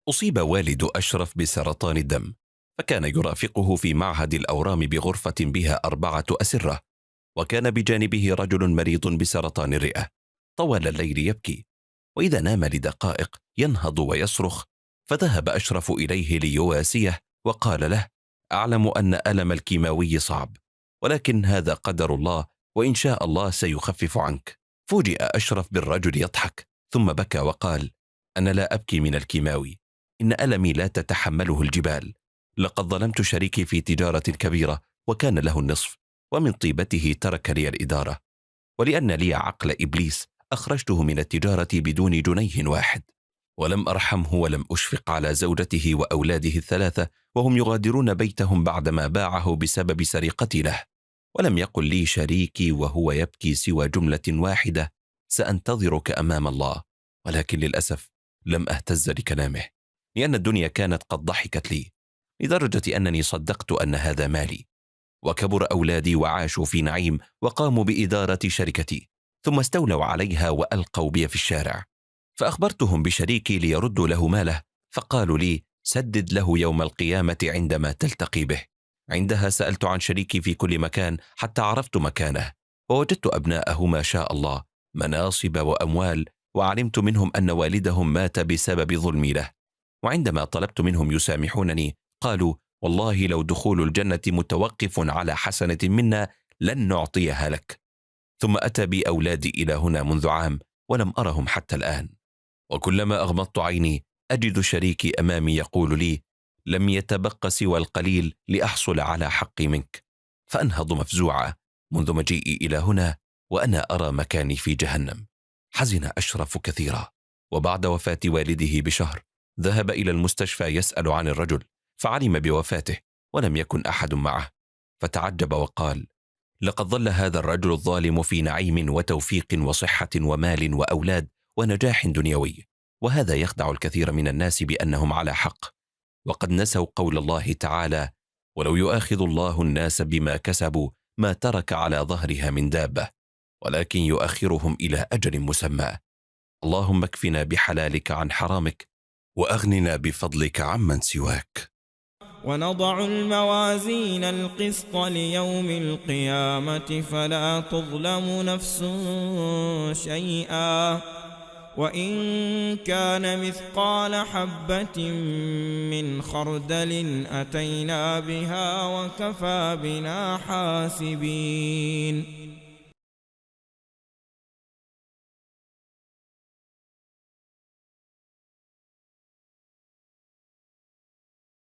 أصيب والد أشرف بسرطان الدم، فكان يرافقه في معهد الأورام بغرفة بها 4 أسرة، وكان بجانبه رجل مريض بسرطان الرئة. طوال الليل يبكي، وإذا نام لدقائق ينهض ويصرخ، فذهب أشرف إليه ليواسيه وقال له: أعلم أن ألم الكيماوي صعب، ولكن هذا قدر الله، وإن شاء الله سيخفف عنك. فوجئ أشرف بالرجل يضحك، ثم بكى وقال: أنا لا أبكي من الكيماوي، إن ألمي لا تتحمله الجبال. لقد ظلمت شريكي في تجارة كبيرة وكان له النصف، ومن طيبته ترك لي الإدارة، ولأن لي عقل إبليس أخرجته من التجارة بدون جنيه واحد. ولم أرحمه ولم أشفق على زوجته وأولاده ال3 وهم يغادرون بيتهم بعدما باعه بسبب سرقتي له. ولم يقل لي شريكي وهو يبكي سوى جملة واحدة: سأنتظرك أمام الله. ولكن للأسف لم أهتز لكلامه، لأن الدنيا كانت قد ضحكت لي، لدرجة أنني صدقت أن هذا مالي. وكبر أولادي وعاشوا في نعيم وقاموا بإدارة شركتي، ثم استولوا عليها وألقوا بي في الشارع. فأخبرتهم بشريكي ليردوا له ماله، فقالوا لي: سدد له يوم القيامة عندما تلتقي به. عندها سألت عن شريكي في كل مكان حتى عرفت مكانه، ووجدت أبناءه ما شاء الله مناصب وأموال، وعلمت منهم أن والدهم مات بسبب ظلمي له. وعندما طلبت منهم يسامحونني قالوا: والله لو دخول الجنة متوقف على حسنة منا لن نعطيها لك. ثم أتى بي أولادي إلى هنا منذ عام ولم أرهم حتى الآن، وكلما أغمضت عيني أجد شريكي أمامي يقول لي: لم يتبق سوى القليل لأحصل على حقي منك. فأنهض مفزوعة منذ مجيئي إلى هنا وأنا أرى مكاني في جهنم. حزن أشرف كثيرا، وبعد وفاة والده بشهر ذهب إلى المستشفى يسأل عن الرجل، فعلم بوفاته ولم يكن أحد معه، فتعجب وقال: لقد ظل هذا الرجل الظالم في نعيم وتوفيق وصحة ومال وأولاد ونجاح دنيوي، وهذا يخدع الكثير من الناس بأنهم على حق، وقد نسوا قول الله تعالى: ولو يؤاخذ الله الناس بما كسبوا ما ترك على ظهرها من دابة، ولكن يؤخرهم إلى أجل مسمى. اللهم اكفنا بحلالك عن حرامك، وأغننا بفضلك عمن سواك. ونضع الموازين القسط ليوم القيامة فلا تظلم نفس شيئا، وإن كان مثقال حبة من خردل أتينا بها وكفى بنا حاسبين.